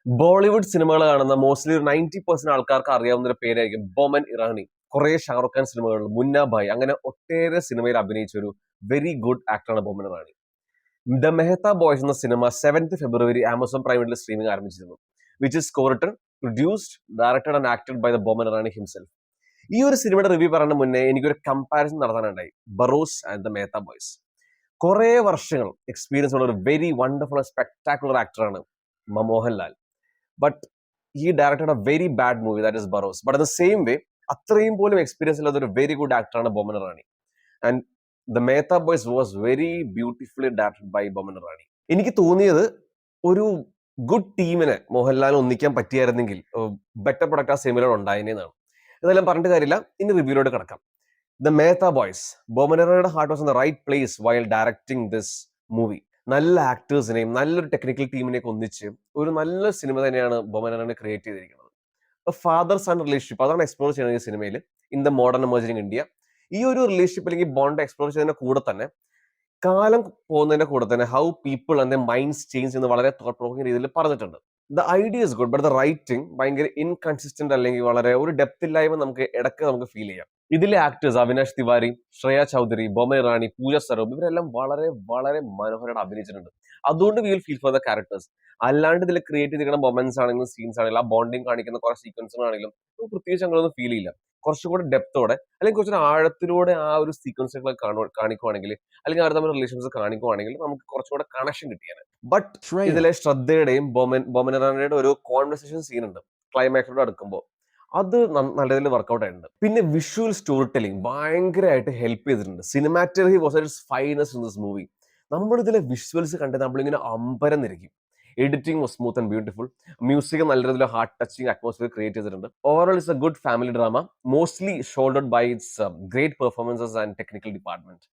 ബോളിവുഡ് സിനിമകൾ കാണുന്ന മോസ്റ്റ്ലി ഒരു 90% ആൾക്കാർക്ക് അറിയാവുന്ന ഒരു പേരായിരിക്കും ബൊമൻ ഇറാനി. കുറെ ഷാറുഖ് ഖാൻ സിനിമകളിൽ മുന്ന ഭായ് അങ്ങനെ ഒട്ടേറെ സിനിമയിൽ അഭിനയിച്ച ഒരു വെരി ഗുഡ് ആക്ടറാണ് ബൊമൻ ഇറാനി. ദ മെഹ്ത ബോയ്സ് എന്ന സിനിമ 7th ഫെബ്രുവരി ആമസോൺ പ്രൈമിൽ സ്ട്രീമിംഗ് ആരംഭിച്ചിരുന്നു. Which is co-written, produced, directed and acted by the Boman Irani himself. ഈ ഒരു സിനിമയുടെ റിവ്യൂ പറയുന്ന മുന്നേ എനിക്കൊരു കമ്പാരിസൺ നടത്താനുണ്ടായി Barroz and the Mehta boys. കുറെ വർഷങ്ങൾ എക്സ്പീരിയൻസ് ഉള്ള ഒരു വെരി വണ്ടർഫുൾ സ്പെക്ടാക്കുലർ ആക്ടറാണ് Mohanlal. But he directed a very bad movie, that is Baros. But in the same way, അത്രയും പോലും എക്സ്പീരിയൻസ് ഇല്ലാത്ത ഒരു വെരി ഗുഡ് ആക്ടറാണ് Boman Irani. And the Mehta boys was very beautifully directed by Boman Irani. എനിക്ക് തോന്നിയത് ഒരു ഗുഡ് ടീമിനെ മോഹൻലാൽ ഒന്നിക്കാൻ പറ്റിയായിരുന്നെങ്കിൽ ബെറ്റർ പ്രൊഡക്റ്റ് ആ സിനിമയിലൂടെ ഉണ്ടായിരുന്നതാണ്. ഇതെല്ലാം പറഞ്ഞിട്ട് കാര്യമില്ല, ഇനി റിവ്യൂലോട്ട് കിടക്കാം. ദ മേത്ത ബോയ്സ്, ബൊമൻ ഇറാനിയുടെ heart was in the right place while directing this movie. നല്ല ആക്ടേഴ്സിനെയും നല്ലൊരു ടെക്നിക്കൽ ടീമിനെയൊക്കെ ഒന്നിച്ച് ഒരു നല്ല സിനിമ തന്നെയാണ് ബൊമൻ ഇറാനി ക്രിയേറ്റ് ചെയ്തിരിക്കുന്നത്. ഫാദർ സൺ റിലേഷൻഷിപ്പ് അതാണ് എക്സ്പ്ലോർ ചെയ്യുന്നത് ഈ സിനിമയിൽ. In the modern emerging India ഈ ഒരു റിലേഷൻഷിപ്പ് അല്ലെങ്കിൽ ബോണ്ട് എക്സ്പ്ലോർ ചെയ്യുന്നതിന്റെ കൂടെ തന്നെ കാലം പോകുന്നതിന്റെ കൂടെ തന്നെ how people and the minds change എന്ന് വളരെ തോട്ട് പ്രൊവോക്കിംഗ് രീതിയിൽ പറഞ്ഞിട്ടുണ്ട്. The idea is good but the writing ഭയങ്കര ഇൻകൺസിസ്റ്റന്റ് അല്ലെങ്കിൽ വളരെ ഒരു ഡെപ്ത് ഇല്ലായ്മ നമുക്ക് ഫീൽ ചെയ്യാം. ഇതിലെ ആക്ടേഴ്സ് അവിനാഷ് തിവാരി, ശ്രേയ ചൗധരി, ബൊമൻ ഇറാനി, പൂജ സരോബ് ഇവരെല്ലാം വളരെ വളരെ മനോഹരമായിട്ട് അഭിനയിച്ചിട്ടുണ്ട്. അതുകൊണ്ട് we will feel for the characters. അല്ലാണ്ട് ഇതിൽ ക്രിയേറ്റ് ചെയ്തിരിക്കുന്ന മൊമെന്റ്സ് ആണെങ്കിലും സീൻസ് ആണെങ്കിലും ആ ബോണ്ടിങ് കാണിക്കുന്ന കുറെ സീക്വൻസുകളാണെങ്കിലും പ്രത്യേകിച്ച് അങ്ങനെയൊന്നും ഫീൽ ചെയ്യില്ല. കുറച്ചുകൂടെ ഡെപ്തോടെ അല്ലെങ്കിൽ കുറച്ചുകൂടെ ആഴത്തിലൂടെ ആ ഒരു സീക്വൻസുകൾ കാണിക്കുവാണെങ്കിൽ അല്ലെങ്കിൽ അവർ തമ്മിൽ റിലേഷൻസ് കാണിക്കുവാണെങ്കിൽ നമുക്ക് കുറച്ചുകൂടെ കണക്ഷൻ കിട്ടിയാണ്. ബട്ട് ശ്രേയ ഇതിലെ ശ്രദ്ധയുടെയും ബൊമൻ ഇറാനിയുടെ ഒരു കോൺവെർസേഷൻ സീൻ ഉണ്ട് ക്ലൈമാക്സിനോട് അടുക്കുമ്പോൾ. അത് നല്ല രീതിയിൽ വർക്കൗട്ട് ആയിട്ടുണ്ട്. പിന്നെ വിഷ്വൽ സ്റ്റോറി ടെല്ലിംഗ് ഭയങ്കരമായിട്ട് ഹെൽപ്പ് ചെയ്തിട്ടുണ്ട്. Cinematography was at its finest in this movie. നമ്മൾ ഇതിലെ വിഷ്വൽസ് കണ്ട് നമ്മളിങ്ങനെ അമ്പരം നിരക്കും. Editing was smooth and beautiful. Music നല്ല രീതിയിൽ ഹാർട്ട് ടച്ചിങ് അറ്റ്മോസ്ഫിയർ ക്രിയേറ്റ് ചെയ്തിട്ടുണ്ട്. Overall it's a good family drama, mostly shouldered by its great performances and technical department.